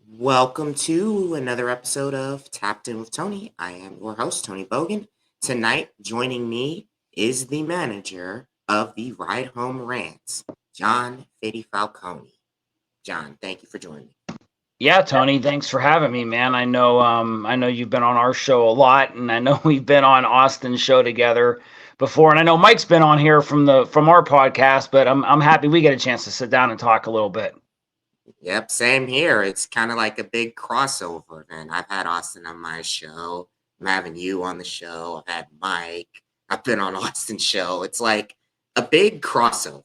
Welcome to another episode of Tapped In with Tony. I am your host, Tony Bogan. Tonight, joining me is the manager of the Ride Home Rants, John Fiddy Falconi. John, thank you for joining me. Yeah, Tony, thanks for having me, man. I know you've been on our show a lot, and I know we've been on Austin's show together before, and I know Mike's been on here from our podcast. But I'm happy we get a chance to sit down and talk a little bit. Yep, same here. It's kind of like a big crossover event. I've had Austin on my show. I'm having you on the show. I've had Mike. I've been on Austin's show. It's like a big crossover.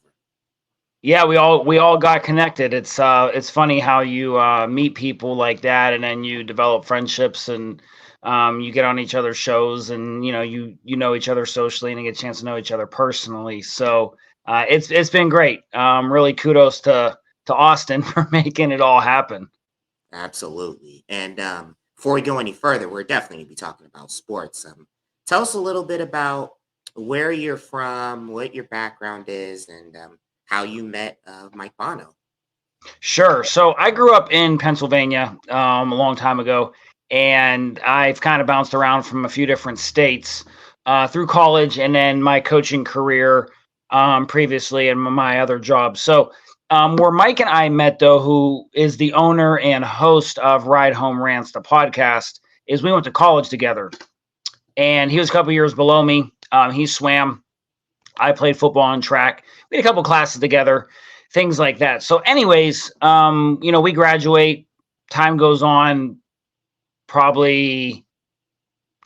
Yeah, we all got connected. It's funny how you meet people like that, and then you develop friendships, and you get on each other's shows, and you know each other socially, and you get a chance to know each other personally. So it's been great. Really kudos to Austin for making it all happen. Absolutely. And before we go any further, we're definitely going to be talking about sports. Tell us a little bit about where you're from, what your background is, and how you met Mike Bono. Sure. So I grew up in Pennsylvania a long time ago, and I've kind of bounced around from a few different states through college and then my coaching career previously and my other jobs. So where Mike and I met, though, who is the owner and host of Ride Home Rants, the podcast, is we went to college together. And he was a couple years below me. He swam. I played football and track. We had a couple classes together, things like that. So, anyways, we graduate. Time goes on, probably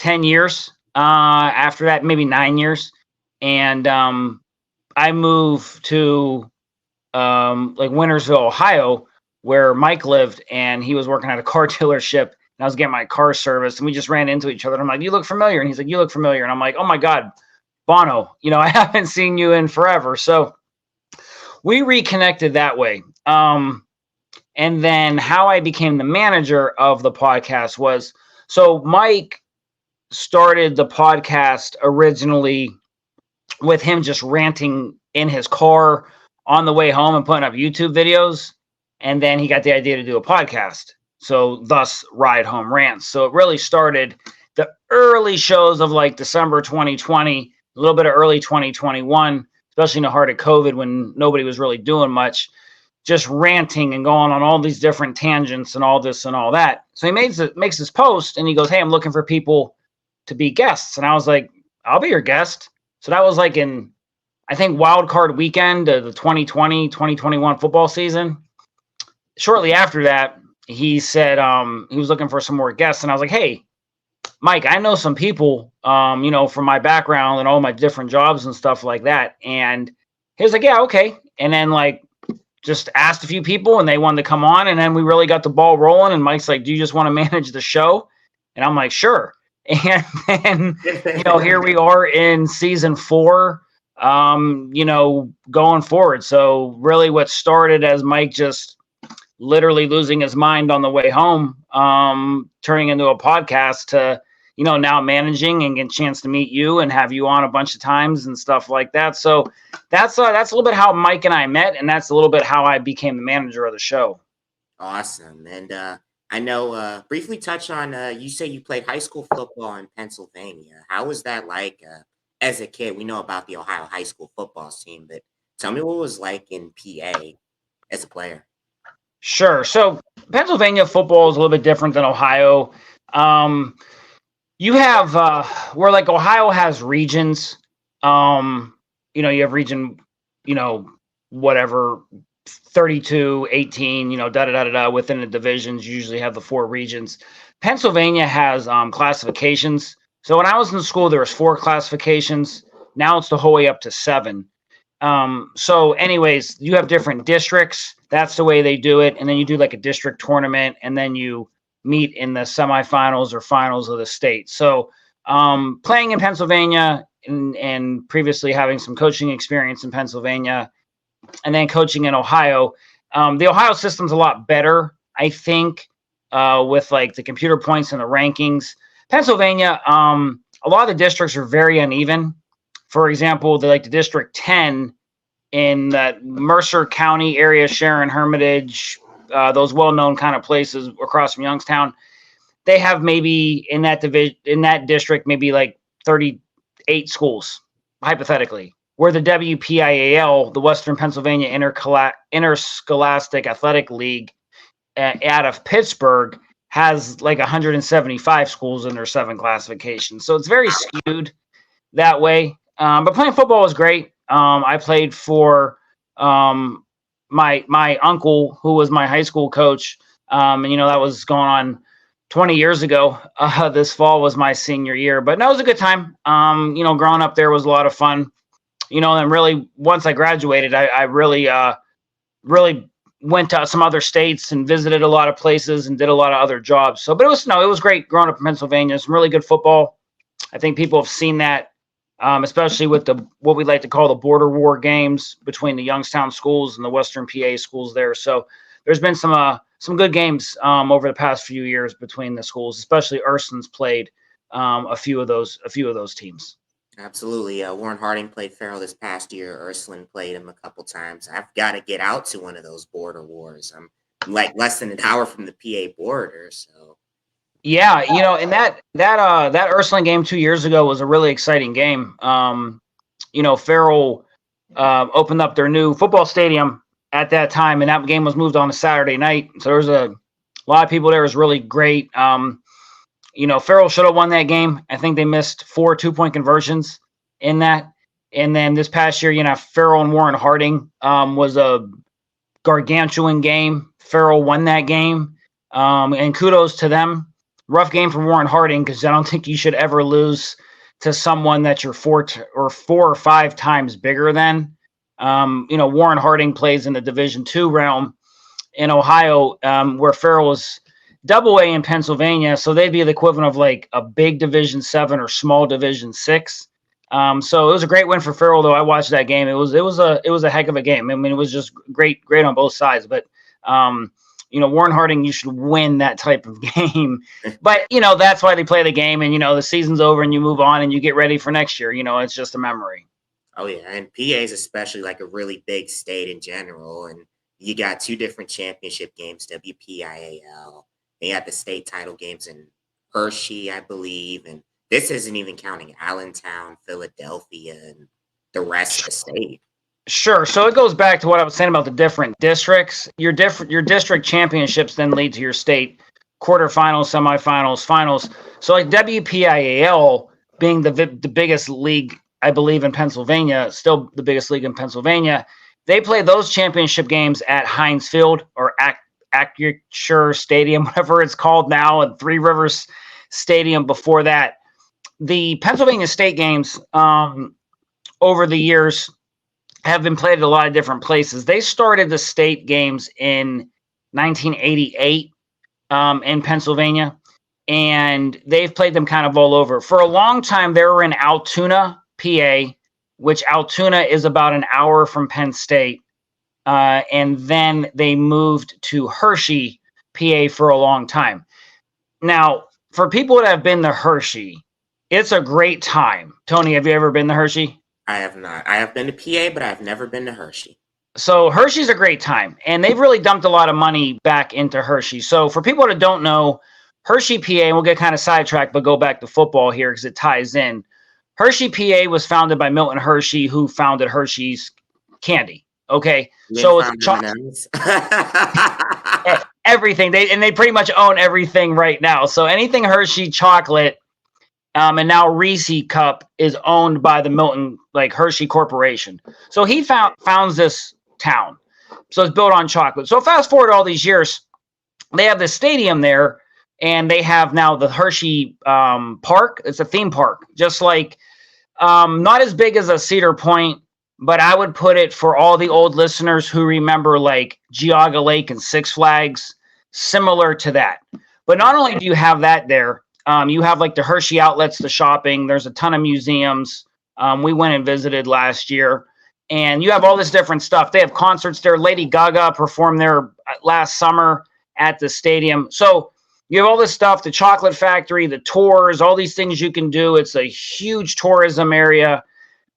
10 years. After that, maybe 9 years, and I moved to like Wintersville, Ohio, where Mike lived, and he was working at a car dealership. And I was getting my car serviced, and we just ran into each other. And I'm like, "You look familiar," and he's like, "You look familiar," and I'm like, "Oh my God, Bono, I haven't seen you in forever." So we reconnected that way. And then how I became the manager of the podcast was, so Mike started the podcast originally with him just ranting in his car on the way home and putting up YouTube videos. And then he got the idea to do a podcast. So thus Ride Home Rants. So it really started the early shows of like December 2020, a little bit of early 2021, especially in the heart of COVID when nobody was really doing much, just ranting and going on all these different tangents and all this and all that. So he makes this post and he goes, "Hey, I'm looking for people to be guests." And I was like, "I'll be your guest." So that was like in, I think, wild card weekend of the 2020-2021 football season. Shortly after that, he said he was looking for some more guests. And I was like, "Hey, Mike, I know some people, from my background and all my different jobs and stuff like that." And he was like, "Yeah, okay." And then like just asked a few people and they wanted to come on. And then we really got the ball rolling. And Mike's like, "Do you just want to manage the show?" And I'm like, "Sure." And then, here we are in season 4, going forward. So really what started as Mike just literally losing his mind on the way home, turning into a podcast to, now managing and get a chance to meet you and have you on a bunch of times and stuff like that. So that's a little bit how Mike and I met. And that's a little bit how I became the manager of the show. Awesome. And I know briefly touch on you say you played high school football in Pennsylvania. How was that like as a kid? We know about the Ohio high school football team, but tell me what it was like in PA as a player. Sure. So Pennsylvania football is a little bit different than Ohio. You have where like Ohio has regions. You have region, whatever, 32, 18, da da da da. Within the divisions, you usually have the 4 regions. Pennsylvania has classifications. So when I was in school, there was 4 classifications. Now it's the whole way up to 7. So anyways, you have different districts. That's the way they do it. And then you do like a district tournament, and then you meet in the semifinals or finals of the state. So playing in Pennsylvania and previously having some coaching experience in Pennsylvania and then coaching in Ohio, the Ohio system's a lot better, I think, with like the computer points and the rankings. Pennsylvania, a lot of the districts are very uneven. For example, the District 10 in that Mercer County area, Sharon, Hermitage, those well-known kind of places across from Youngstown, they have maybe in that division, in that district, maybe like 38 schools, hypothetically. Where the WPIAL, the Western Pennsylvania Interscholastic Athletic League, out of Pittsburgh, has like 175 schools in their 7 classifications. So it's very skewed that way. But playing football was great. I played for my uncle, who was my high school coach, and that was going on 20 years ago. This fall was my senior year, but that was a good time. Growing up there was a lot of fun. And really once I graduated, I really went to some other states and visited a lot of places and did a lot of other jobs. So, but it was great growing up in Pennsylvania. Some really good football. I think people have seen that, especially with what we like to call the border war games between the Youngstown schools and the Western PA schools there. So there's been some good games over the past few years between the schools, especially Ursuline's played a few of those teams. Absolutely. Warren Harding played Farrell this past year. Ursuline played him a couple times. I've got to get out to one of those border wars. I'm like less than an hour from the PA border, so. Yeah, and that Ursuline game 2 years ago was a really exciting game. Farrell opened up their new football stadium at that time, and that game was moved on a Saturday night. So there was a lot of people there. It was really great. Farrell should have won that game. I think they missed 4 2-point conversions in that. And then this past year, Farrell and Warren Harding was a gargantuan game. Farrell won that game, and kudos to them. Rough game for Warren Harding, because I don't think you should ever lose to someone that you're 4 or 5 times bigger than. Warren Harding plays in the Division II realm in Ohio, where Farrell was Double A in Pennsylvania, so they'd be the equivalent of like a big Division 7 or small Division 6. So it was a great win for Farrell, though. I watched that game. It was a heck of a game. I mean, it was just great on both sides. But Warren Harding, you should win that type of game. But that's why they play the game, and the season's over, and you move on, and you get ready for next year. It's just a memory. Oh yeah, and PA is especially like a really big state in general, and you got 2 different championship games, WPIAL. They had the state title games in Hershey, I believe, and this isn't even counting Allentown, Philadelphia, and the rest of the state. Sure. So it goes back to what I was saying about the different districts. Your district championships then lead to your state quarterfinals, semifinals, finals. So like WPIAL being the biggest league, I believe, in Pennsylvania, still the biggest league in Pennsylvania, they play those championship games at Heinz Field or Acrisure Stadium, whatever it's called now, and Three Rivers Stadium before that. The Pennsylvania state games over the years have been played at a lot of different places. They started the state games in 1988 in Pennsylvania, and they've played them kind of all over. For a long time, they were in Altoona, PA, which Altoona is about an hour from Penn State. And then they moved to Hershey, PA for a long time. Now, for people that have been to Hershey, it's a great time. Tony, have you ever been to Hershey? I have not. I have been to PA, but I've never been to Hershey. So Hershey's a great time, and they've really dumped a lot of money back into Hershey. So for people that don't know, Hershey, PA, and we'll get kind of sidetracked, but go back to football here because it ties in. Hershey, PA was founded by Milton Hershey, who founded Hershey's Candy. Okay, so it's everything. They pretty much own everything right now. So anything Hershey chocolate, and now Reese Cup is owned by the Milton Hershey Corporation. So he founds this town. So it's built on chocolate. So fast forward all these years, they have this stadium there, and they have now the Hershey Park. It's a theme park, just like not as big as a Cedar Point, but I would put it for all the old listeners who remember like Geauga Lake and Six Flags, similar to that. But not only do you have that there, you have like the Hershey outlets, the shopping. There's a ton of museums. We went and visited last year, and you have all this different stuff. They have concerts there. Lady Gaga performed there last summer at the stadium. So you have all this stuff, the chocolate factory, the tours, all these things you can do. It's a huge tourism area.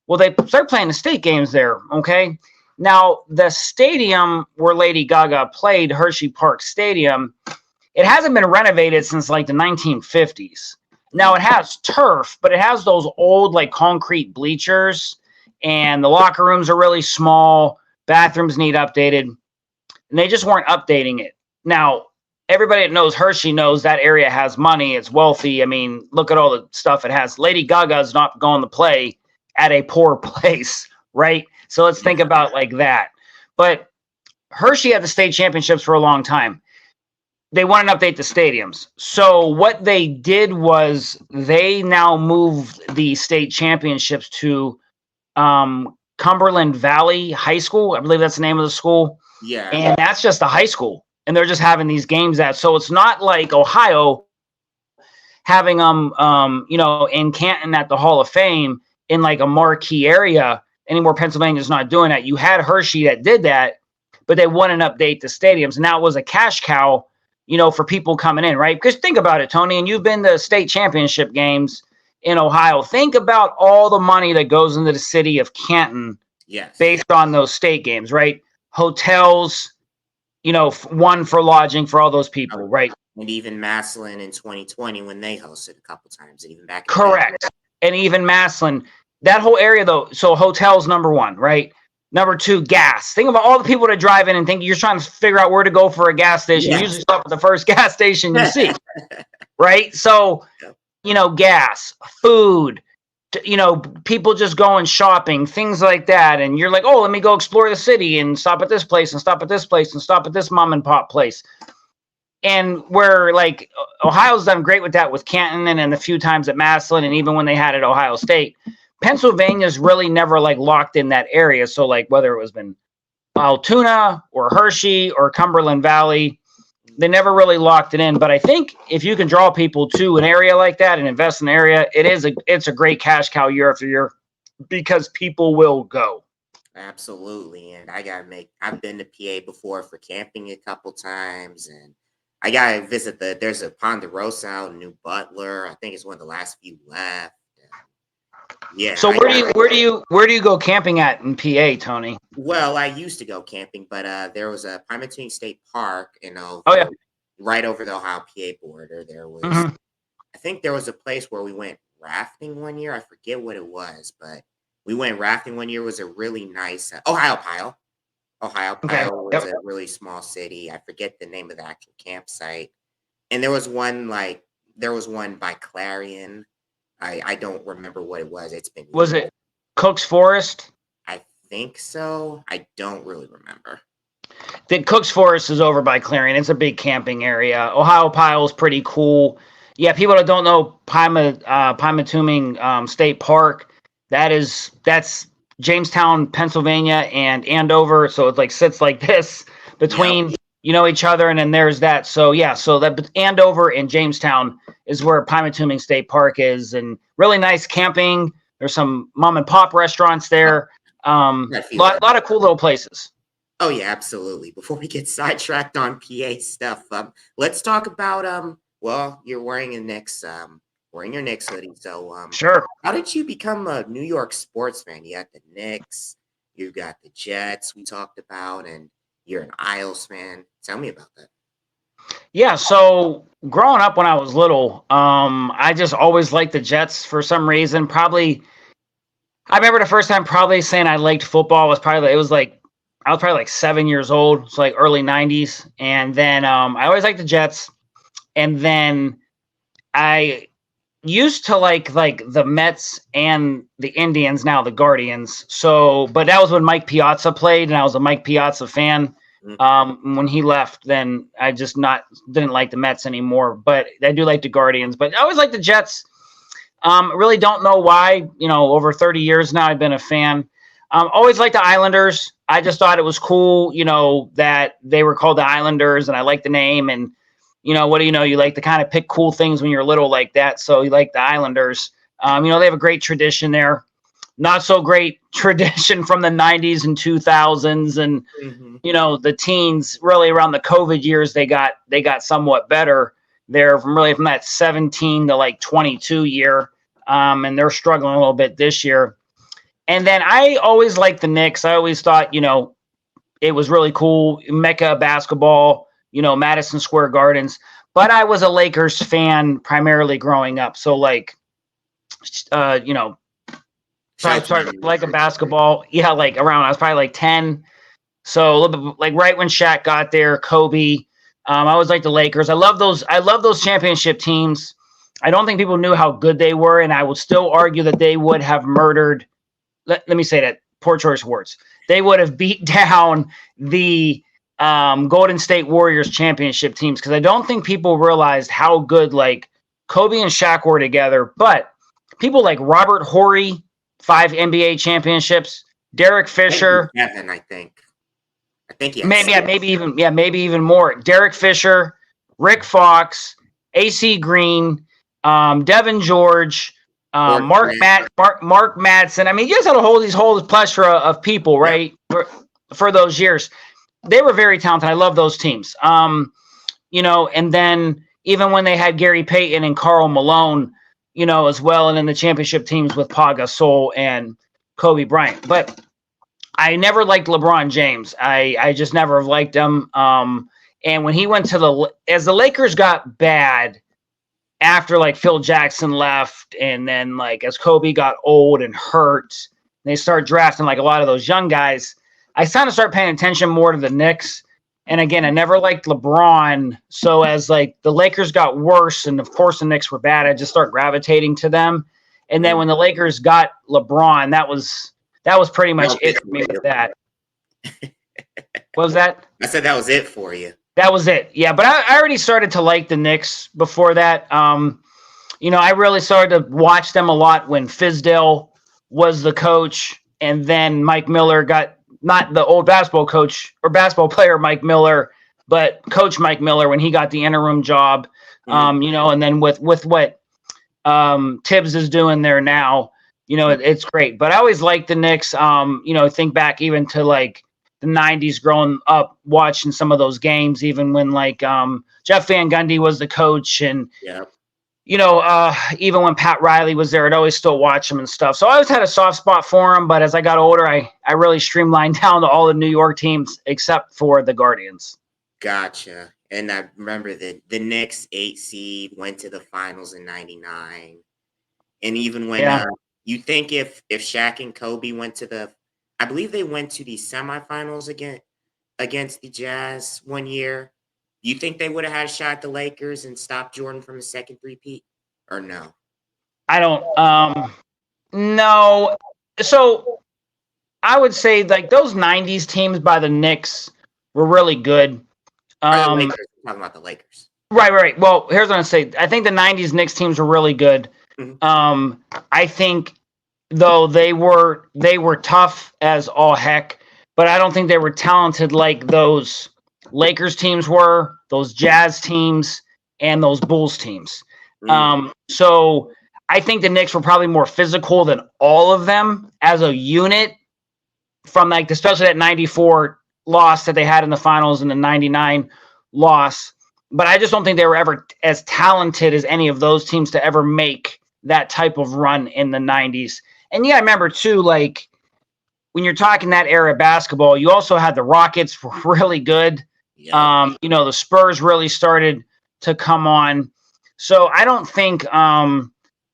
Well, they start playing the state games there, okay? Now, the stadium where Lady Gaga played, Hershey Park Stadium, it hasn't been renovated since like the 1950s. Now it has turf, but it has those old like concrete bleachers, and the locker rooms are really small. Bathrooms need updated, and they just weren't updating it. Now, everybody that knows Hershey knows that area has money. It's wealthy. I mean, look at all the stuff it has. Lady Gaga's not going to play at a poor place, right? So let's think about like that. But Hershey had the state championships for a long time. They want to update the stadiums. So what they did was they now moved the state championships to Cumberland Valley High School. I believe that's the name of the school. Yeah. And that's just a high school. And they're just having these games at. So it's not like Ohio having in Canton at the Hall of Fame in like a marquee area anymore. Pennsylvania's not doing that. You had Hershey that did that, but they wouldn't update the stadiums. And that was a cash cow, for people coming in, right? Because think about it, Tony, and you've been to state championship games in Ohio. Think about all the money that goes into the city of Canton based on those state games, right? Hotels, one for lodging for all those people, right? And even Massillon in 2020 when they hosted a couple times, and even back. Correct. And even Massillon, that whole area though. So hotels, number one, right? Number two, gas. Think about all the people that drive in and think you're trying to figure out where to go for a gas station. You usually stop at the first gas station you see, right? So, gas, food, people just going shopping, things like that. And you're like, oh, let me go explore the city and stop at this place and stop at this place and stop at this mom and pop place. And where like Ohio's done great with that with Canton and a few times at Massillon and even when they had at Ohio State. Pennsylvania's really never like locked in that area. So like whether it was been Altoona or Hershey or Cumberland Valley, they never really locked it in. But I think if you can draw people to an area like that and invest in the area, it's a great cash cow year after year because people will go. Absolutely. And I've been to PA before for camping a couple times, and I gotta visit there's a Ponderosa out in New Butler. I think it's one of the last few left. Yeah. So where do you go camping at in PA, Tony? Well, I used to go camping, but there was a Pymatune State Park, right over the Ohio PA border. There was, I think there was a place where we went rafting one year. I forget what it was, but we went rafting one year. It was a really nice Ohio Pile. Ohio Pile was a really small city. I forget the name of the actual campsite. And there was one by Clarion. I don't remember what it was. It's been. Was it Cook's Forest? I think so. I don't really remember. The Cook's Forest is over by Clarion. It's a big camping area. Ohio Pile is pretty cool. Yeah, people that don't know Pymatuming State Park, that's Jamestown, Pennsylvania, and Andover. So it like sits like this between each other, and then there's that. So yeah, so that Andover and Jamestown is where Pymatuming State Park is, and really nice camping. There's some mom and pop restaurants there. Lot of cool little places. Oh yeah, absolutely. Before we get sidetracked on PA stuff, let's talk about well, you're wearing your Knicks hoodie. So sure. How did you become a New York sports fan? You got the Knicks, you got the Jets we talked about, and you're an Isles fan. Tell me about that. Yeah, so growing up when I was little, I just always liked the Jets for some reason. Probably, I remember the first time probably saying I liked football was probably I was probably like 7 years old. It's like early 90s. And then I always liked the Jets. And then I used to like the Mets and the Indians, now the Guardians. So, but that was when Mike Piazza played, and I was a Mike Piazza fan. When he left, then I just didn't like the Mets anymore, but I do like the Guardians. But I always like the Jets. Really don't know why. Over 30 years now, I've been a fan. Always liked the Islanders. I just thought it was cool, that they were called the Islanders, and I like the name. And what do you know? You like to kind of pick cool things when you're little like that. So you like the Islanders. They have a great tradition there. Not so great tradition from the 90s and 2000s, and the teens really around the COVID years they got somewhat better there from that 17 to like 22 year, and they're struggling a little bit this year. And then I always liked the Knicks. I always thought, it was really cool. Mecca basketball, Madison Square Gardens. But I was a Lakers fan primarily growing up. So uh, you know, probably started like a basketball. Yeah, like around I was probably like 10. So a little bit like right when Shaq got there, Kobe. I always like the Lakers. I love those championship teams. I don't think people knew how good they were, and I would still argue that they would have murdered. Let me say that, poor choice of words. They would have beat down the Golden State Warriors championship teams, because I don't think people realized how good like Kobe and Shaq were together. But people like Robert Horry, 5 NBA championships, Derek Fisher, 7, I think. Yes. Maybe even more. Derek Fisher, Rick Fox, AC Green, Devin George, Mark Madsen. I mean, you just had a whole plethora of people, right? Yeah. For those years, they were very talented. I love those teams. And then even when they had Gary Payton and Karl Malone, as well, and then the championship teams with Pau Gasol and Kobe Bryant. But I never liked LeBron James. I just never have liked him. And when he went to as the Lakers got bad after like Phil Jackson left, and then like as Kobe got old and hurt, they start drafting like a lot of those young guys. I kind of start paying attention more to the Knicks. And again, I never liked LeBron. So as like the Lakers got worse, and of course the Knicks were bad, I just start gravitating to them. And then when the Lakers got LeBron, that was pretty much it for me with that. What was that? I said that was it for you. That was it. Yeah, but I already started to like the Knicks before that. I really started to watch them a lot when Fizdale was the coach, and then Mike Miller got, not the old basketball coach or basketball player Mike Miller, but Coach Mike Miller when he got the interim job. And then with what Tibbs is doing there now, it's great. But I always liked the Knicks. Think back even to like the 90s growing up, watching some of those games, even when like Jeff Van Gundy was the coach, and even when Pat Riley was there, I'd always still watch him and stuff. So I always had a soft spot for him. But as I got older, I really streamlined down to all the New York teams except for the Guardians. Gotcha. And I remember the Knicks 8 seed went to the finals in '99. And even when you think if Shaq and Kobe went to I believe they went to the semifinals against the Jazz one year. You think they would have had a shot at the Lakers and stopped Jordan from a second three-peat, or no? I don't. No. So I would say like those '90s teams by the Knicks were really good. I'm talking about the Lakers. Right. Well, here's what I'm saying. I think the '90s Knicks teams were really good. Mm-hmm. I think though they were tough as all heck, but I don't think they were talented like those Lakers teams were, those Jazz teams, and those Bulls teams. So I think the Knicks were probably more physical than all of them as a unit, from like especially that '94 loss that they had in the finals and the '99 loss. But I just don't think they were ever as talented as any of those teams to ever make that type of run in the '90s. And I remember too, like when you're talking that era of basketball, you also had the Rockets were really good. Yeah. The Spurs really started to come on. So I don't think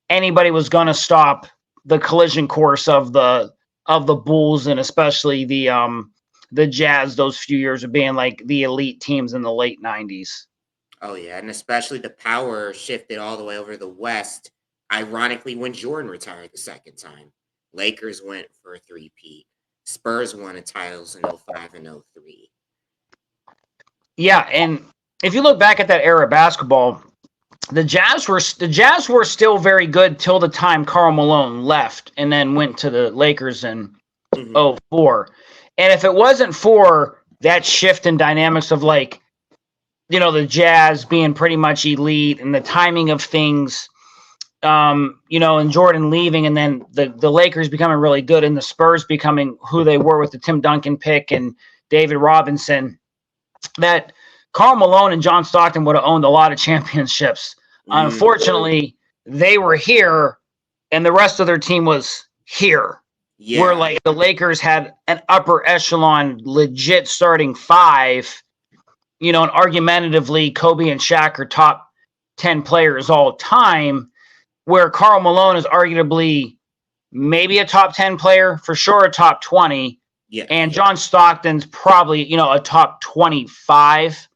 anybody was going to stop the collision course of the Bulls, and especially the Jazz those few years of being like the elite teams in the late '90s. Oh yeah, and especially the power shifted all the way over to the West. Ironically, when Jordan retired the second time, Lakers went for a three-peat. Spurs won the titles in 05 and 03. Yeah, and if you look back at that era of basketball, the Jazz were still very good till the time Karl Malone left and then went to the Lakers in 04. And if it wasn't for that shift in dynamics of like, the Jazz being pretty much elite and the timing of things, and Jordan leaving, and then the Lakers becoming really good and the Spurs becoming who they were with the Tim Duncan pick and David Robinson, that Karl Malone and John Stockton would have owned a lot of championships. Unfortunately, they were here and the rest of their team was here. where Yeah. like the Lakers had an upper echelon, legit starting five, and argumentatively Kobe and Shaq are top 10 players all time, where Karl Malone is arguably maybe a top 10 player, for sure a top 20, Yeah. and John Stockton's probably, a top 25,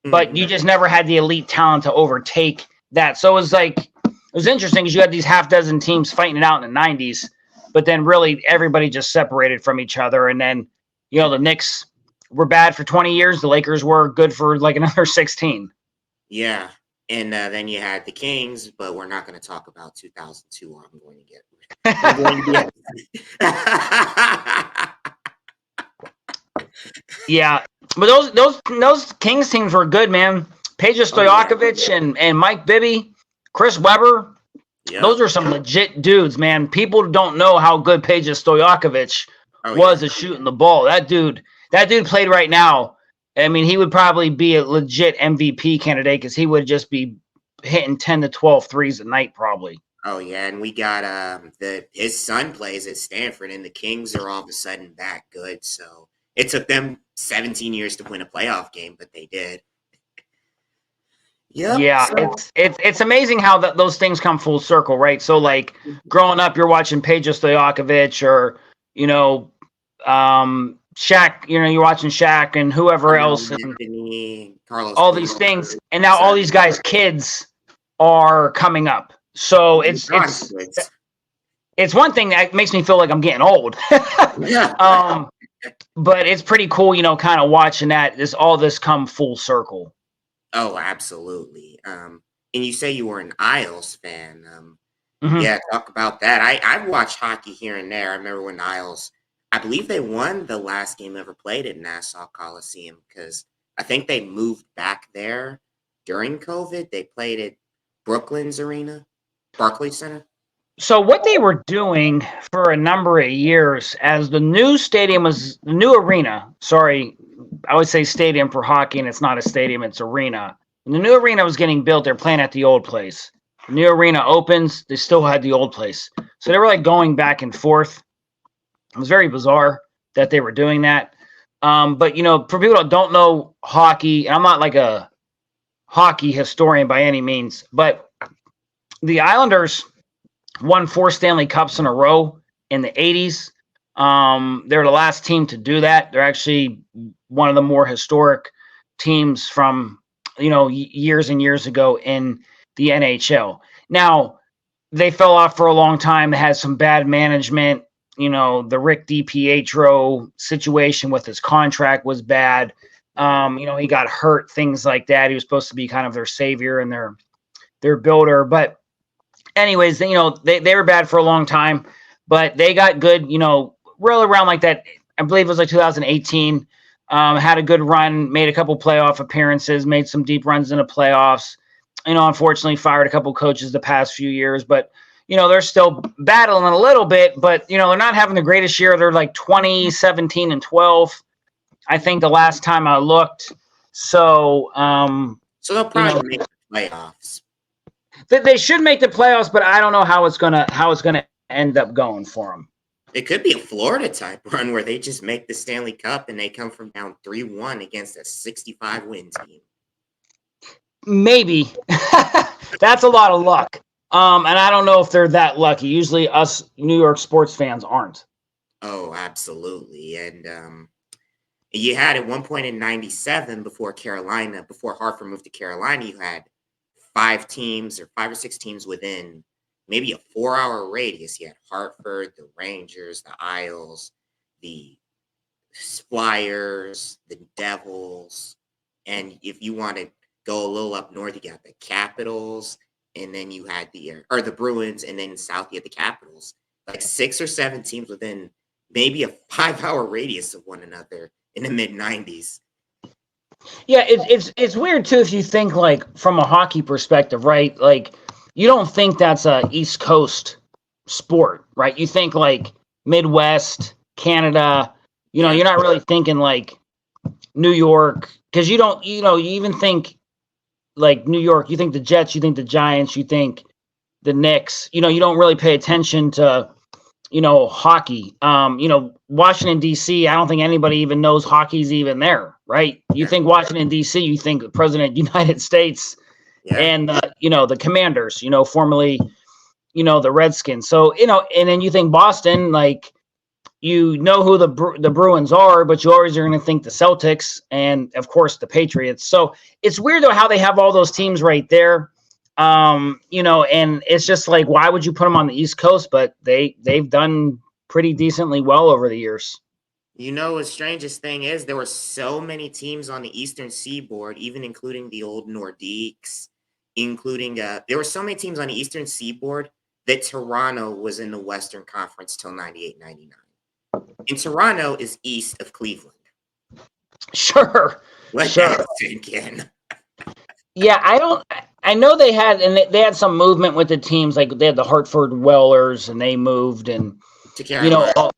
but Hmm. you just never had the elite talent to overtake that. So it was interesting because you had these half dozen teams fighting it out in the 90s, but then really everybody just separated from each other. And then, the Knicks were bad for 20 years. The Lakers were good for like another 16. Yeah. And then you had the Kings, but we're not going to talk about 2002. Or I'm going to get. Yeah, but those Kings teams were good, man. Peja Oh yeah. Stojakovic and Mike Bibby, Chris Webber. Those Yep. are some legit dudes, man. People don't know how good Peja Stojakovic Oh was yeah. at shooting the ball. That dude played right now. I mean, he would probably be a legit MVP candidate because he would just be hitting 10 to 12 threes a night, probably. Oh yeah, and we got the his son plays at Stanford, and the Kings are all of a sudden that good. So it took them 17 years to win a playoff game, but they did. Yep. Yeah, So it's amazing how those things come full circle, right? So like growing up, you're watching Peja Stojakovic or Shaq. You're watching Shaq and whoever Carmelo else and Anthony, Carlos all these things, Boozer, and now all these Zion. guys' kids are coming up. So it's John's it's kids. it's one thing that makes me feel like I'm getting old. Yeah. um, but it's pretty cool, kind of watching all this come full circle. Oh, absolutely. And you say you were an Isles fan. Hmm. Yeah, talk about that. I've watched hockey here and there. I remember when Isles, I believe they won the last game ever played at Nassau Coliseum because I think they moved back there during COVID. They played at Brooklyn's arena, Barclays Center. So what they were doing for a number of years as the new arena, sorry, I would say stadium for hockey, and it's not a stadium, it's arena. When the new arena was getting built, they're playing at the old place. The new arena opens, they still had the old place. So they were like going back and forth. It was very bizarre that they were doing that. But for people that don't know hockey, and I'm not like a hockey historian by any means, but the Islanders won 4 Stanley Cups in a row in the 80s. They're the last team to do that. They're actually one of the more historic teams from, years and years ago in the NHL. Now, they fell off for a long time. They had some bad management. The Rick DiPietro situation with his contract was bad. He got hurt, things like that. He was supposed to be kind of their savior and their builder. But anyways, they were bad for a long time, but they got good, really around like that. I believe it was like 2018. Had a good run, made a couple playoff appearances, made some deep runs in the playoffs. Unfortunately fired a couple coaches the past few years, but they're still battling a little bit, but they're not having the greatest year. They're like 20, 17, and 12. I think the last time I looked. So, So they'll probably make the playoffs. they should make the playoffs, but I don't know how it's gonna end up going for them. It could be a Florida type run where they just make the Stanley Cup and they come from down 3-1 against a 65 win team. Maybe. That's a lot of luck. And I don't know if they're that lucky. Usually us New York sports fans aren't. Oh, absolutely. And you had at one point in 97 before Hartford moved to Carolina, you had 5 or 6 teams within maybe a 4-hour radius. You had Hartford, the Rangers, the Isles, the Flyers, the Devils. And if you want to go a little up north, you got the Capitals, and then you had the Bruins, and then south you had the Capitals. Like 6 or 7 teams within maybe a 5-hour radius of one another in the mid 90s. Yeah, it's weird too if you think like from a hockey perspective, right? Like you don't think that's a East Coast sport, right? You think like Midwest, Canada, Yeah. you're not really thinking like New York because you don't, you even think like New York, you think the Jets, you think the Giants, you think the Knicks, you don't really pay attention to hockey. Washington D.C. I don't think anybody even knows hockey's even there, right? You Yeah. think Washington D.C. You think the President of the United States Yeah. and the Commanders, formerly the Redskins. So and then you think Boston, like who the Bruins are, but you always are going to think the Celtics and of course the Patriots. So it's weird though how they have all those teams right there. And it's just like, why would you put them on the East Coast? But they've done pretty decently well over the years. The strangest thing is there were so many teams on the Eastern Seaboard, even including the old Nordiques, including there were so many teams on the Eastern Seaboard that Toronto was in the Western Conference till 98, 99. And Toronto is east of Cleveland. Sure, Let sure. that sink in. Yeah, I know they had, and they had some movement with the teams. Like they had the Hartford Whalers, and they moved, and To you know Carolina.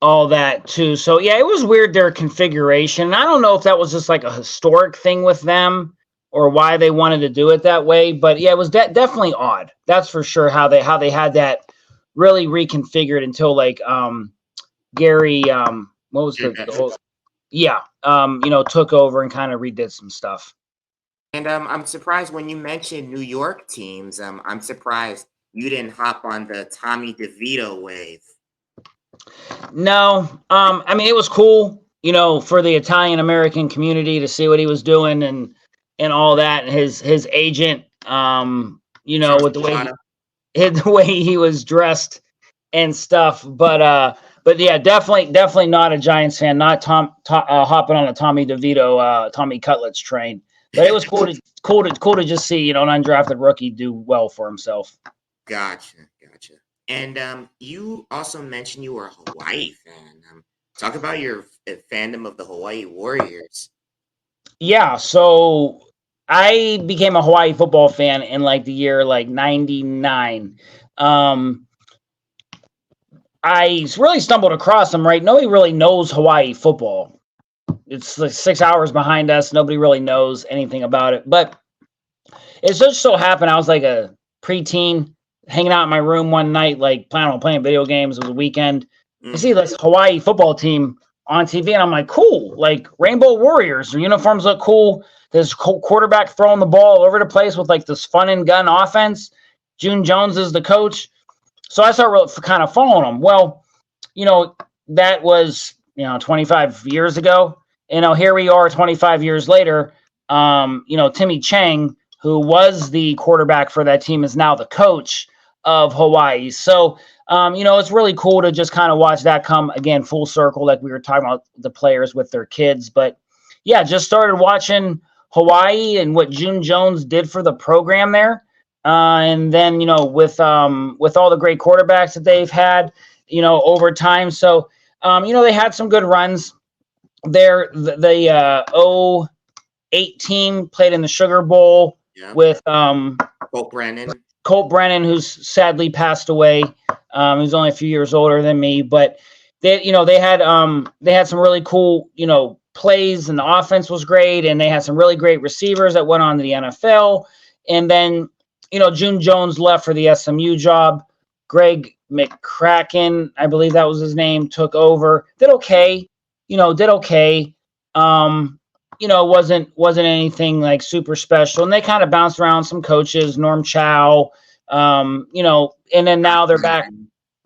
all that too. So yeah, it was weird their configuration. I don't know if that was just like a historic thing with them or why they wanted to do it that way. But yeah, it was definitely odd. That's for sure how they had that really reconfigured until like Gary what was Jerry the Bettman. whole yeah took over and kind of redid some stuff. And I'm surprised when you mentioned New York teams. I'm surprised you didn't hop on the Tommy DeVito wave. No, I mean it was cool, for the Italian American community to see what he was doing and all that. And his agent, Trump with the way Solana. the way he was dressed and stuff. But yeah, definitely not a Giants fan. Not hopping on a Tommy DeVito, Tommy Cutlets train. But it was cool to just see an undrafted rookie do well for himself. Gotcha, gotcha. And you also mentioned you were a Hawaii fan. Talk about your fandom of the Hawaii Warriors. Yeah, so I became a Hawaii football fan in like the year like 99. Um I really stumbled across them, right? Nobody really knows Hawaii football. It's like 6 hours behind us. Nobody really knows anything about it. But it just so happened I was like a preteen hanging out in my room one night, like planning on playing video games. It was a weekend. I Mm, see this Hawaii football team on TV, and I'm like, cool, like Rainbow Warriors. Their uniforms look cool. This quarterback throwing the ball all over the place with like this fun and gun offense. June Jones is the coach. So I started kind of following them. Well, that was 25 years ago. Here we are 25 years later. Timmy Chang, who was the quarterback for that team, is now the coach of Hawaii. So it's really cool to just kind of watch that come again full circle, like we were talking about the players with their kids. But yeah, just started watching Hawaii and what June Jones did for the program there. And then with all the great quarterbacks that they've had over time. So they had some good runs there. The 08 team played in the Sugar Bowl yeah. with Colt Brennan. Colt Brennan, who's sadly passed away. He's only a few years older than me, but they had some really cool plays, and the offense was great, and they had some really great receivers that went on to the NFL. And then June Jones left for the SMU job. Greg McCracken, I believe that was his name, took over. Did okay. Wasn't anything like super special. And they kind of bounced around some coaches, Norm Chow, and then now they're back.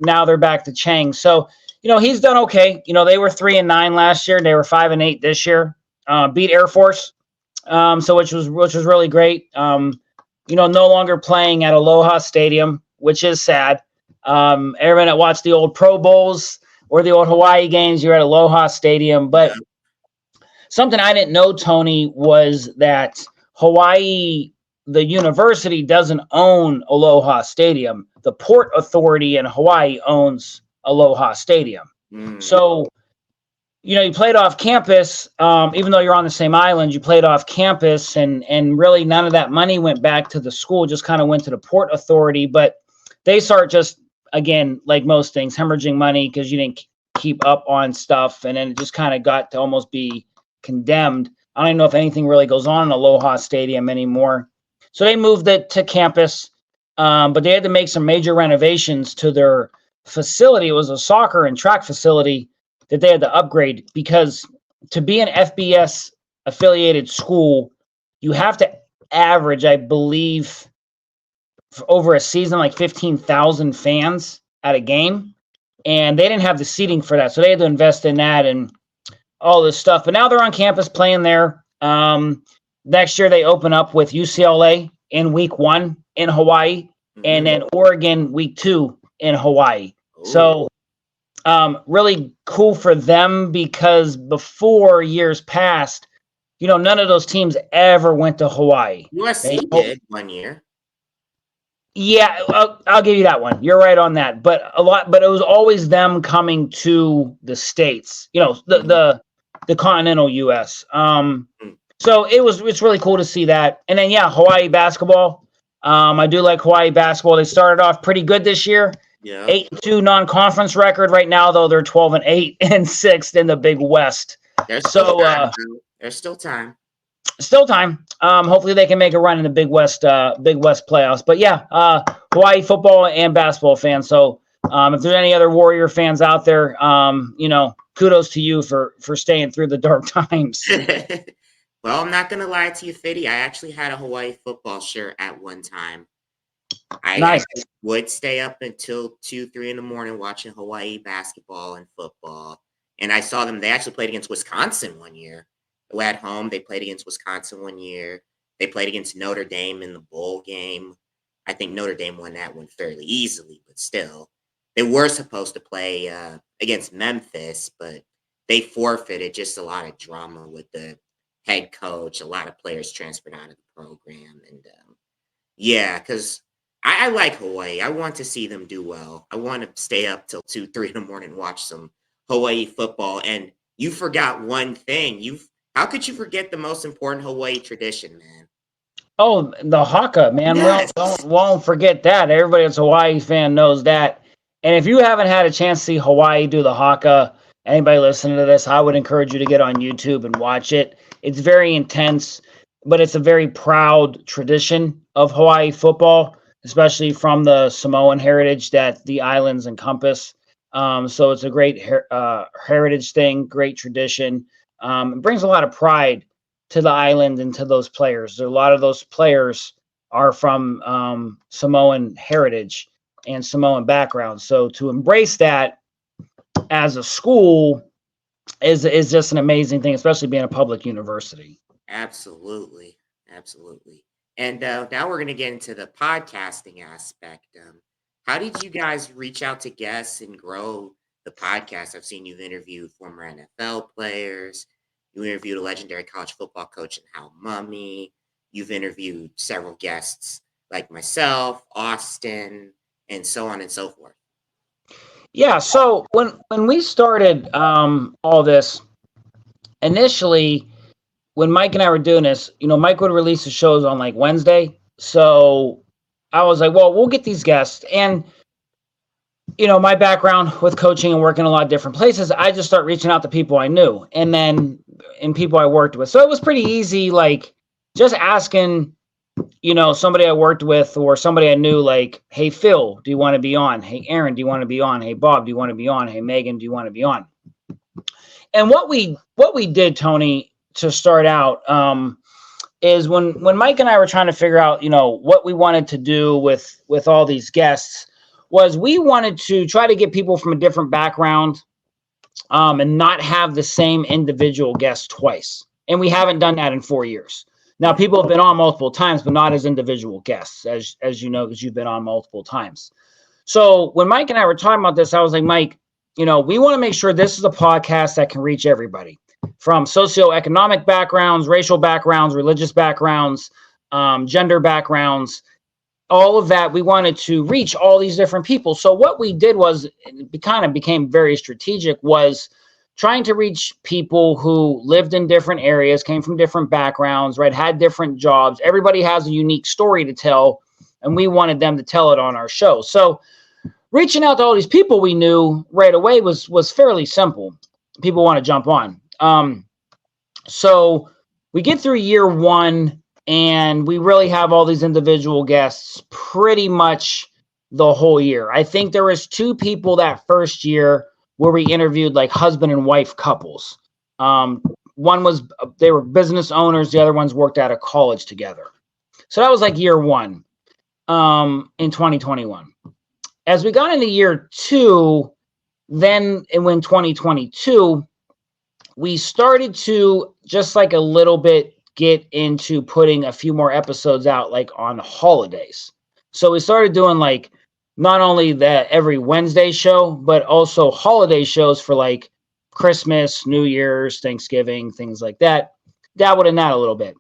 Now they're back to Chang. So, he's done okay. They were 3-9 last year. They were 5-8 this year. Beat Air Force. So which was really great. No longer playing at Aloha Stadium, which is sad. Everyone that watched the old Pro Bowls or the old Hawaii games, you're at Aloha Stadium. But something I didn't know, Tony, was that Hawaii, the university, doesn't own Aloha Stadium. The Port Authority in Hawaii owns Aloha Stadium. So, you played off campus, even though you're on the same island, you played off campus, and really none of that money went back to the school, just kind of went to the Port Authority. But they start just, again, like most things, hemorrhaging money because you didn't keep up on stuff. And then it just kind of got to almost be condemned. I don't even know if anything really goes on in Aloha Stadium anymore. So they moved it to campus, but they had to make some major renovations to their facility. It was a soccer and track facility that they had to upgrade because to be an FBS affiliated school, you have to average, I believe, for over a season, like 15,000 fans at a game. And they didn't have the seating for that. So they had to invest in that and all this stuff. But now they're on campus playing there. Next year, they open up with UCLA in week 1 in Hawaii, and then Oregon week 2 in Hawaii. Ooh. So really cool for them because before years past, none of those teams ever went to Hawaii. USC did one year. Yeah, I'll give you that one. You're right on that. But it was always them coming to the States, the continental US. So it's really cool to see that. And then Hawaii basketball. I do like Hawaii basketball. They started off pretty good this year. Yeah. 8-2 non-conference record right now, though they're 12-8 and 6th in the Big West. There's still time. Still time. Hopefully they can make a run in the Big West playoffs. But Hawaii football and basketball fans. So if there's any other Warrior fans out there, kudos to you for staying through the dark times. Well, I'm not gonna lie to you, Fiddy. I actually had a Hawaii football shirt at one time. I would stay up until 2, 3 in the morning watching Hawaii basketball and football. And I saw them. They actually played against Wisconsin one year. At home, they played against Wisconsin one year. They played against Notre Dame in the bowl game. I think Notre Dame won that one fairly easily, but still. They were supposed to play against Memphis, but they forfeited. Just a lot of drama with the head coach. A lot of players transferred out of the program. And because I like Hawaii. I want to see them do well. I want to stay up till 2, 3 in the morning and watch some Hawaii football. And you forgot one thing. How could you forget the most important Hawaii tradition, man? Oh, the haka, man. Yes. Won't forget that. Everybody that's a Hawaii fan knows that. And if you haven't had a chance to see Hawaii do the haka, anybody listening to this, I would encourage you to get on YouTube and watch it. It's very intense, but it's a very proud tradition of Hawaii football, especially from the Samoan heritage that the islands encompass. So it's a great heritage thing, great tradition. It brings a lot of pride to the island and to those players. A lot of those players are from Samoan heritage and Samoan background. So to embrace that as a school is just an amazing thing, especially being a public university. Absolutely. And now we're going to get into the podcasting aspect. How did you guys reach out to guests and grow the podcast? I've seen you've interviewed former NFL players. You interviewed a legendary college football coach in Hal Mummy. You've interviewed several guests like myself, Austin, and so on and so forth. Yeah, so when we started all this, initially, when Mike and I were doing this, Mike would release the shows on like Wednesday. So I was like, well, we'll get these guests. And my background with coaching and working in a lot of different places, I just start reaching out to people I knew and people I worked with. So it was pretty easy, like just asking, somebody I worked with or somebody I knew, like, hey, Phil, do you want to be on? Hey, Aaron, do you want to be on? Hey, Bob, do you want to be on? Hey, Megan, do you want to be on? And what we did, Tony, to start out is when Mike and I were trying to figure out, what we wanted to do with all these guests, was we wanted to try to get people from a different background and not have the same individual guest twice. And we haven't done that in 4 years. Now, people have been on multiple times, but not as individual guests, as you know, because you've been on multiple times. So when Mike and I were talking about this, I was like, Mike, we want to make sure this is a podcast that can reach everybody from socioeconomic backgrounds, racial backgrounds, religious backgrounds, gender backgrounds. All of that, we wanted to reach all these different people. So what we did was, it kind of became very strategic, was trying to reach people who lived in different areas, came from different backgrounds, right, had different jobs. Everybody has a unique story to tell, and we wanted them to tell it on our show. So reaching out to all these people we knew right away was fairly simple. People want to jump on. So we get through year one, and we really have all these individual guests pretty much the whole year. I think there was 2 people that first year where we interviewed like husband and wife couples. One was they were business owners, the other ones worked out of college together. So that was like year 1 in 2021. As we got into year 2, then when 2022, we started to just like a little bit get into putting a few more episodes out like on holidays. So we started doing like not only that every Wednesday show, but also holiday shows for like Christmas, New Year's, Thanksgiving, things like that. Dabbled in that a little bit.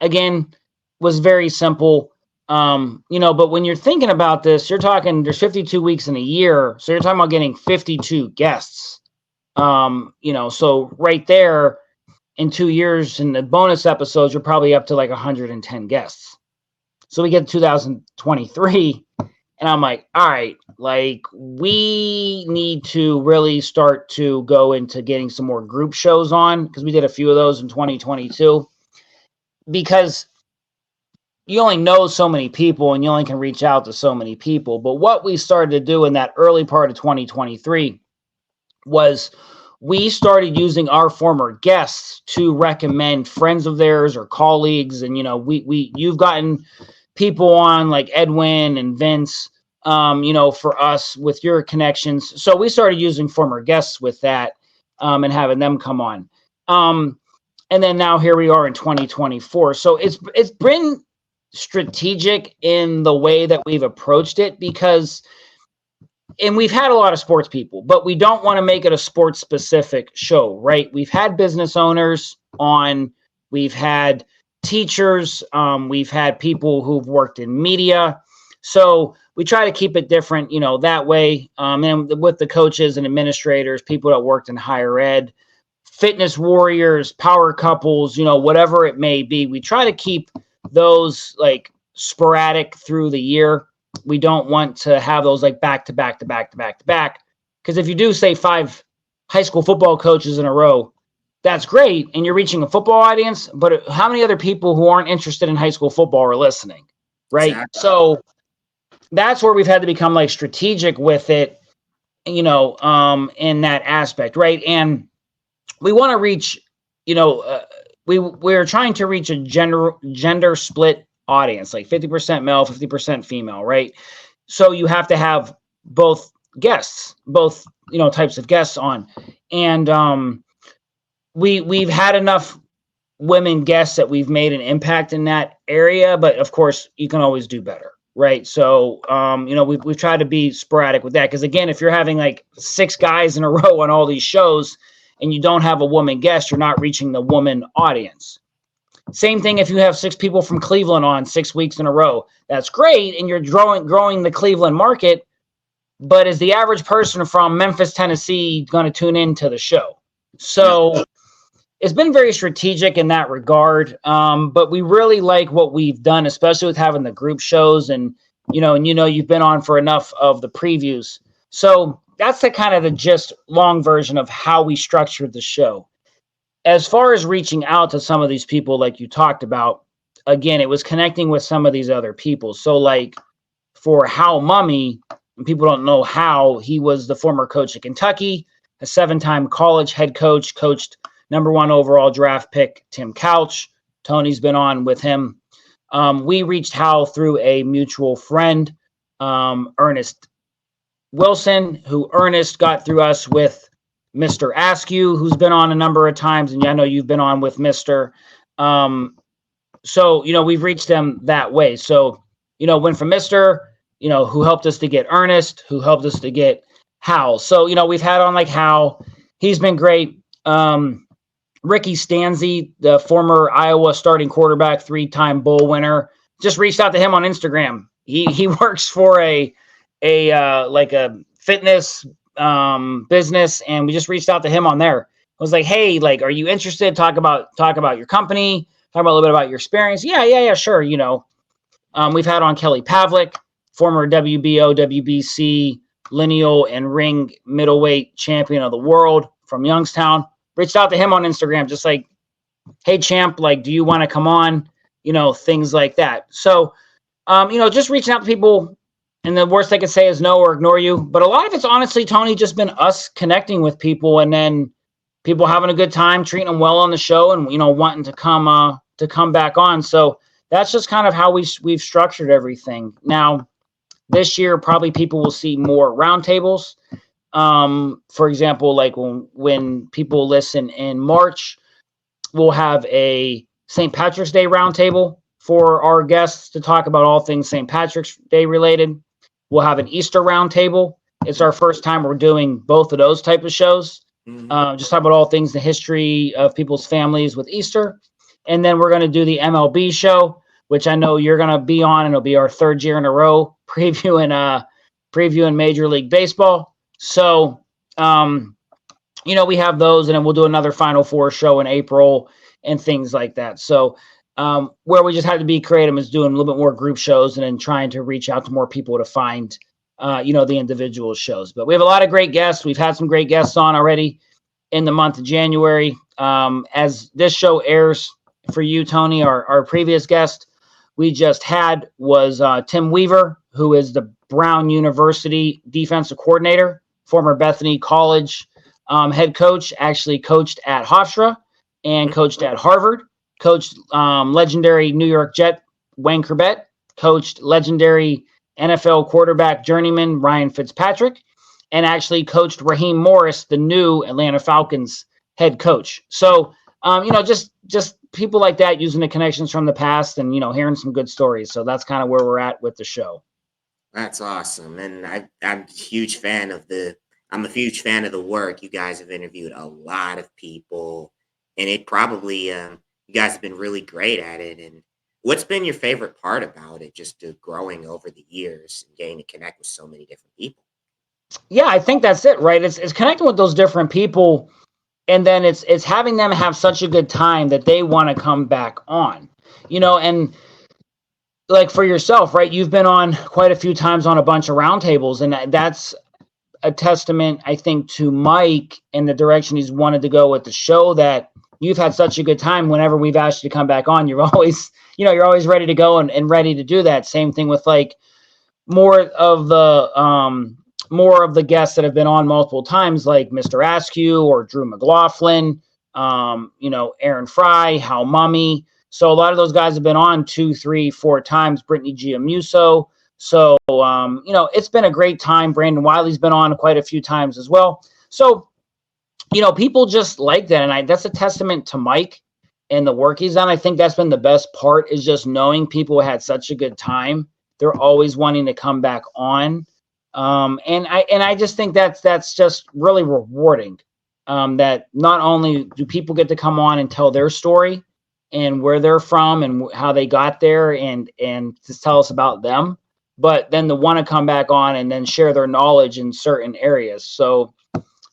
Again, was very simple. But when you're thinking about this, you're talking there's 52 weeks in a year. So you're talking about getting 52 guests. So right there in 2 years in the bonus episodes, you're probably up to like 110 guests. So we get to 2023 and I'm like, all right, like we need to really start to go into getting some more group shows on because we did a few of those in 2022 because you only know so many people and you only can reach out to so many people. But what we started to do in that early part of 2023 was we started using our former guests to recommend friends of theirs or colleagues. And, you've gotten people on like Edwin and Vince, for us with your connections. So we started using former guests with that and having them come on. And then now here we are in 2024. So it's been strategic in the way that we've approached it and we've had a lot of sports people, but we don't want to make it a sports specific show, right? We've had business owners on, we've had teachers, we've had people who've worked in media. So we try to keep it different, that way. And with the coaches and administrators, people that worked in higher ed, fitness warriors, power couples, whatever it may be, we try to keep those like sporadic through the year. We don't want to have those like back to back. Because if you do say 5 high school football coaches in a row, that's great. And you're reaching a football audience, but how many other people who aren't interested in high school football are listening? Right. Exactly. So that's where we've had to become like strategic with it, in that aspect. Right. And we want to reach, we're trying to reach a gender split audience, like 50% male, 50% female, right? So you have to have both guests, both types of guests on, and we've had enough women guests that we've made an impact in that area, but of course you can always do better, right? So we've tried to be sporadic with that because again, if you're having like 6 guys in a row on all these shows and you don't have a woman guest, you're not reaching the woman audience. Same thing if you have 6 people from Cleveland on 6 weeks in a row. That's great, and you're growing the Cleveland market, but is the average person from Memphis, Tennessee going to tune into the show? So it's been very strategic in that regard, but we really like what we've done, especially with having the group shows and you've been on for enough of the previews. So that's the kind of the just long version of how we structured the show. As far as reaching out to some of these people, like you talked about, again, it was connecting with some of these other people. So like for Hal Mummy, and people don't know how, he was the former coach at Kentucky, a 7-time college head coach, coached #1 overall draft pick Tim Couch. Tony's been on with him. We reached Hal through a mutual friend, Ernest Wilson, who Ernest got through us with Mr. Askew, who's been on a number of times, and I know you've been on with Mr. So, we've reached them that way. So, went from Mr., who helped us to get Ernest, who helped us to get Hal. So, we've had on like Hal. He's been great. Ricky Stanzi, the former Iowa starting quarterback, 3-time bowl winner, just reached out to him on Instagram. He works for a fitness business, and we just reached out to him on there. I was like, hey, like, are you interested? Talk about your company, talk about a little bit about your experience. Yeah, sure. We've had on Kelly Pavlik, former WBO, WBC, lineal and ring middleweight champion of the world from Youngstown. Reached out to him on Instagram, just like, hey champ, like, do you want to come on? Things like that. So, just reaching out to people And the worst they could say is no or ignore you. But a lot of it's honestly, Tony, just been us connecting with people, and then people having a good time, treating them well on the show, and wanting to come back on. So that's just kind of how we've structured everything. Now this year, probably people will see more roundtables. For example, like when people listen in March, we'll have a St. Patrick's Day roundtable for our guests to talk about all things St. Patrick's Day related. We'll have an Easter roundtable. It's our first time we're doing both of those type of shows. Just talk about all things the history of people's families with Easter. And then we're going to do the MLB show, which I know you're going to be on, and it'll be our third year in a row previewing Major League Baseball. So, we have those, and then we'll do another Final Four show in April and things like that. So, where we just had to be creative is doing a little bit more group shows and then trying to reach out to more people to find, the individual shows. But we have a lot of great guests. We've had some great guests on already in the month of January. As this show airs for you, Tony, our previous guest we just had was Tim Weaver, who is the Brown University defensive coordinator, former Bethany College head coach, actually coached at Hofstra and coached at Harvard, coached legendary New York Jet Wayne Corbett, coached legendary NFL quarterback journeyman Ryan Fitzpatrick, and actually coached Raheem Morris, the new Atlanta Falcons head coach. So, just people like that using the connections from the past and, hearing some good stories. So that's kind of where we're at with the show. That's awesome. And I'm a huge fan of the work. You guys have interviewed a lot of people, and it probably, you guys have been really great at it. And what's been your favorite part about it, just growing over the years and getting to connect with so many different people? Yeah, I think that's it, right? It's connecting with those different people, and then it's having them have such a good time that they want to come back on, and like for yourself, right? You've been on quite a few times on a bunch of roundtables, and that's a testament, I think, to Mike and the direction he's wanted to go with the show, that you've had such a good time. Whenever we've asked you to come back on, you're always, you're always ready to go and ready to do that. Same thing with like more of the guests that have been on multiple times, like Mr. Askew or Drew McLaughlin, Aaron Fry, Hal Mummy. So a lot of those guys have been on 2, 3, 4 times. Brittany Giamuso. So, it's been a great time. Brandon Wiley's been on quite a few times as well. So, people just like that. And that's a testament to Mike and the work he's done. I think that's been the best part, is just knowing people had such a good time. They're always wanting to come back on. And I just think that's just really rewarding. That not only do people get to come on and tell their story and where they're from and how they got there and just tell us about them, but then they want to come back on and then share their knowledge in certain areas. So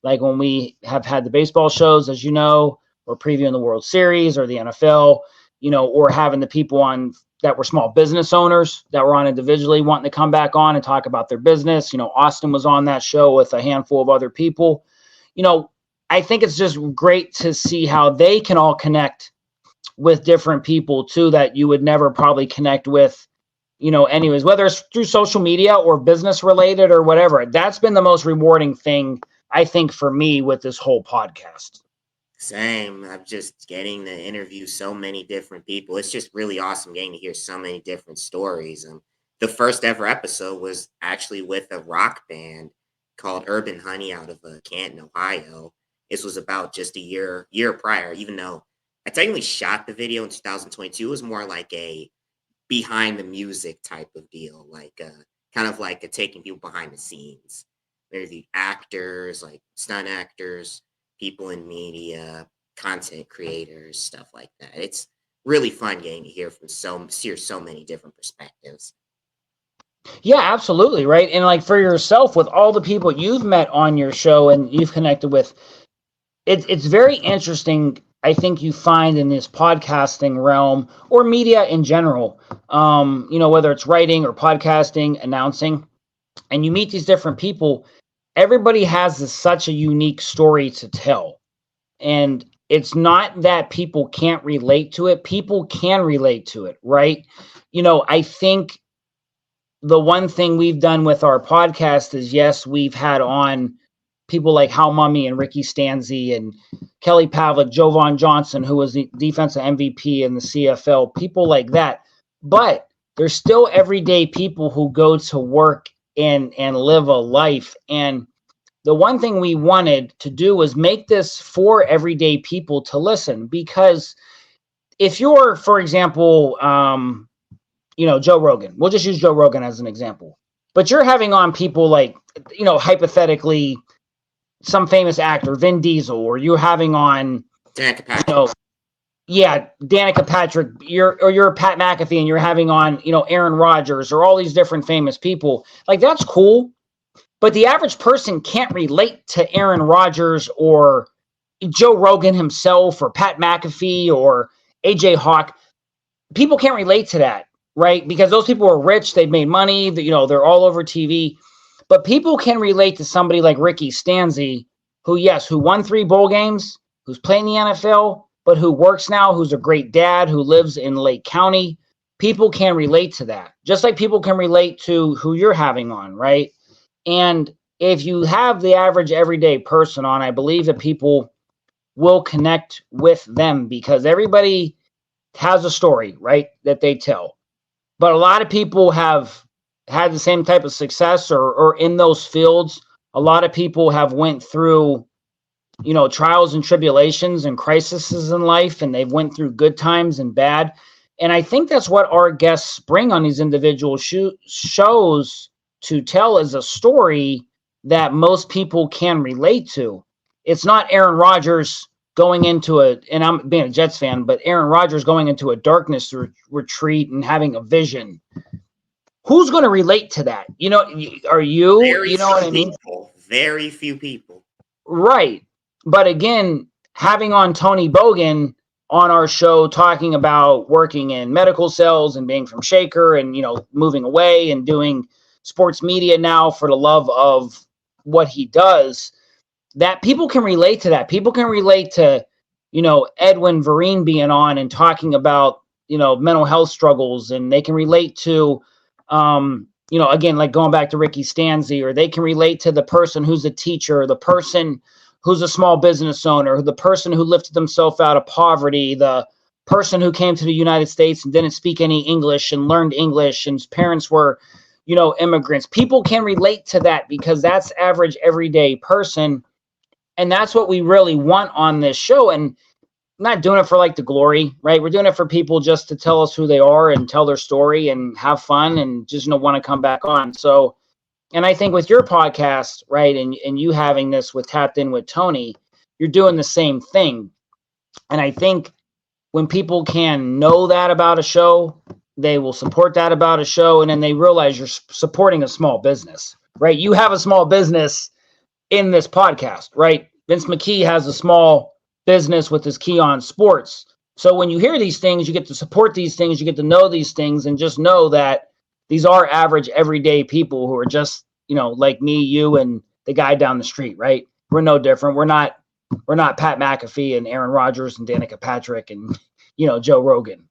like when we have had the baseball shows, as or previewing the World Series or the NFL, or having the people on that were small business owners that were on individually wanting to come back on and talk about their business. Austin was on that show with a handful of other people. I think it's just great to see how they can all connect with different people too, that you would never probably connect with, anyways, whether it's through social media or business related or whatever. That's been the most rewarding thing, I think, for me with this whole podcast. Same. I'm just getting to interview so many different people. It's just really awesome getting to hear so many different stories. And the first ever episode was actually with a rock band called Urban Honey out of Canton, Ohio. This was about just a year prior, even though I technically shot the video in 2022. It was more like a behind the music type of deal, like kind of like a taking people behind the scenes. There's the actors, like stunt actors, people in media, content creators, stuff like that. It's really fun getting to hear so many different perspectives. Yeah, absolutely. Right. And like for yourself, with all the people you've met on your show and you've connected with, it's very interesting. I think you find in this podcasting realm or media in general, whether it's writing or podcasting, announcing, and you meet these different people, everybody has such a unique story to tell. And it's not that people can't relate to it. People can relate to it, right? I think the one thing we've done with our podcast is, yes, we've had on people like Hal Mummy and Ricky Stanzi and Kelly Pavlik, Jovan Johnson, who was the defensive MVP in the CFL, people like that. But there's still everyday people who go to work and live a life. And the one thing we wanted to do was make this for everyday people to listen. Because if you're, for example, Joe Rogan, we'll just use Joe Rogan as an example, but you're having on people like, hypothetically, some famous actor, Vin Diesel, or you're having on, Danica Patrick. Danica Patrick, you're Pat McAfee, and you're having on, Aaron Rodgers, or all these different famous people. Like, that's cool, but the average person can't relate to Aaron Rodgers or Joe Rogan himself or Pat McAfee or AJ Hawk. People can't relate to that, right? Because those people are rich, they've made money, they're all over TV. But people can relate to somebody like Ricky Stanzi, who won 3 bowl games, who's playing the NFL, but who works now, who's a great dad, who lives in Lake County. People can relate to that, just like people can relate to who you're having on, right? And if you have the average everyday person on, I believe that people will connect with them, because everybody has a story, right, that they tell. But a lot of people have had the same type of success or in those fields. A lot of people have went through, trials and tribulations and crises in life, and they've went through good times and bad. And I think that's what our guests bring on these individual shows to tell, is a story that most people can relate to. It's not Aaron Rodgers going into and I'm being a Jets fan, but Aaron Rodgers going into a darkness retreat and having a vision. Who's going to relate to that? Are you? You know what I mean? Very few people. Right. But again, having on Tony Bogan on our show, talking about working in medical sales and being from Shaker and, moving away and doing sports media now for the love of what he does, that people can relate to that. People can relate to, Edwin Vereen being on and talking about, mental health struggles, and they can relate to, again, like going back to Ricky Stanzi, or they can relate to the person who's a teacher, the person who's a small business owner, the person who lifted themselves out of poverty, the person who came to the United States and didn't speak any English and learned English, and his parents were, immigrants. People can relate to that, because that's average everyday person. And that's what we really want on this show. And not doing it for like the glory, right? We're doing it for people just to tell us who they are and tell their story and have fun and just, want to come back on. So, and I think with your podcast, right, and you having this with Tapped In with Tony, you're doing the same thing. And I think when people can know that about a show, they will support that about a show. And then they realize you're supporting a small business, right? You have a small business in this podcast, right? Vince McKee has a small business with his Key on Sports. So when you hear these things, you get to support these things, you get to know these things, and just know that these are average everyday people who are just, like me, you, and the guy down the street, right? We're no different. We're not Pat McAfee and Aaron Rodgers and Danica Patrick and, Joe Rogan.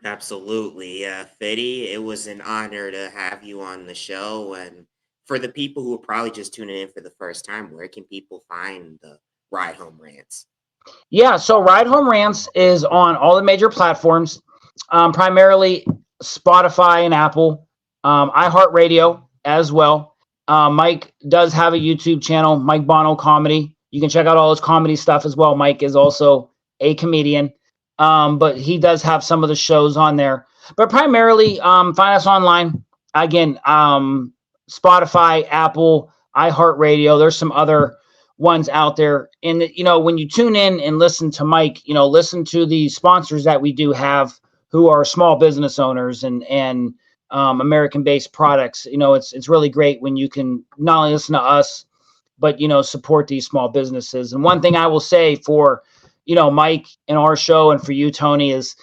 Absolutely. Fiddy, it was an honor to have you on the show. And for the people who are probably just tuning in for the first time, where can people find the Ride Home Rants? Yeah, so Ride Home Rants is on all the major platforms, primarily Spotify and Apple, iHeartRadio as well. Mike does have a YouTube channel, Mike Bono Comedy. You can check out all his comedy stuff as well. Mike is also a comedian, but he does have some of the shows on there. But primarily, find us online. Again, Spotify, Apple, iHeartRadio. There's some other ones out there. And, when you tune in and listen to Mike, listen to the sponsors that we do have, who are small business owners and American-based products. It's really great when you can not only listen to us, but, support these small businesses. And one thing I will say for, Mike and our show, and for you, Tony, is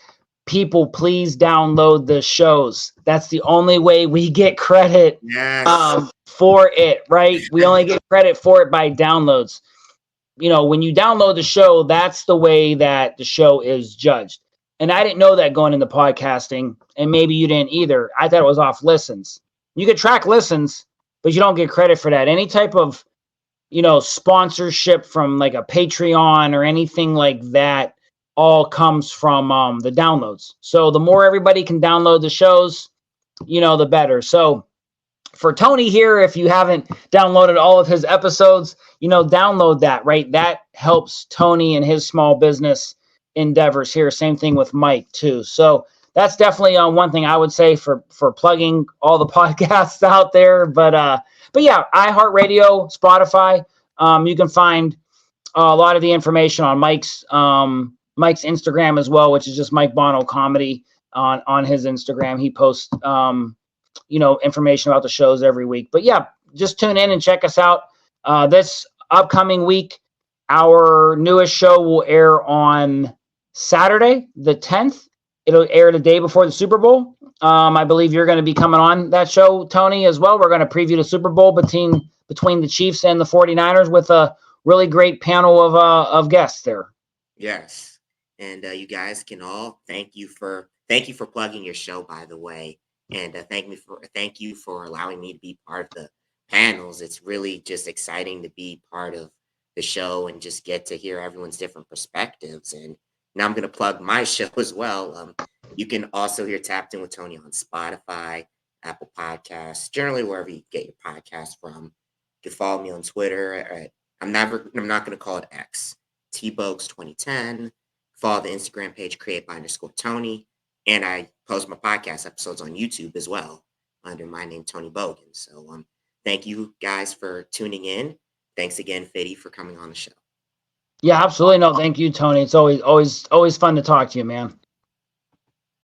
people, please download the shows. That's the only way we get credit. Yes. For it, right? We only get credit for it by downloads. When you download the show, that's the way that the show is judged. And I didn't know that going into podcasting, and maybe you didn't either. I thought it was off listens. you can track listens, but you don't get credit for that. Any type of, sponsorship from like a Patreon or anything like that all comes from the downloads. So the more everybody can download the shows, the better. So for Tony here, if you haven't downloaded all of his episodes, download that, right? That helps Tony and his small business endeavors here. Same thing with Mike too. So that's definitely one thing I would say for plugging all the podcasts out there. But yeah, iHeartRadio, Spotify. You can find a lot of the information on Mike's Instagram as well, which is just Mike Bono Comedy on his Instagram. He posts information about the shows every week. But yeah, just tune in and check us out. This upcoming week, our newest show will air on Saturday, the 10th. It'll air the day before the Super Bowl. I believe you're going to be coming on that show, Tony, as well. We're going to preview the Super Bowl between the Chiefs and the 49ers with a really great panel of guests there. Yes. And you guys can all thank you for plugging your show, by the way. And thank you for allowing me to be part of the panels. It's really just exciting to be part of the show and just get to hear everyone's different perspectives. And now I'm going to plug my show as well. You can also hear Tapped In with Tony on Spotify, Apple Podcasts, generally wherever you get your podcast from. You can follow me on Twitter. I'm not going to call it X. TBogues2010. Follow the Instagram page create_Tony. And I post my podcast episodes on YouTube as well under my name, Tony Bogan. So thank you guys for tuning in. Thanks again, Fiddy, for coming on the show. Yeah, absolutely. No, thank you, Tony. It's always fun to talk to you, man.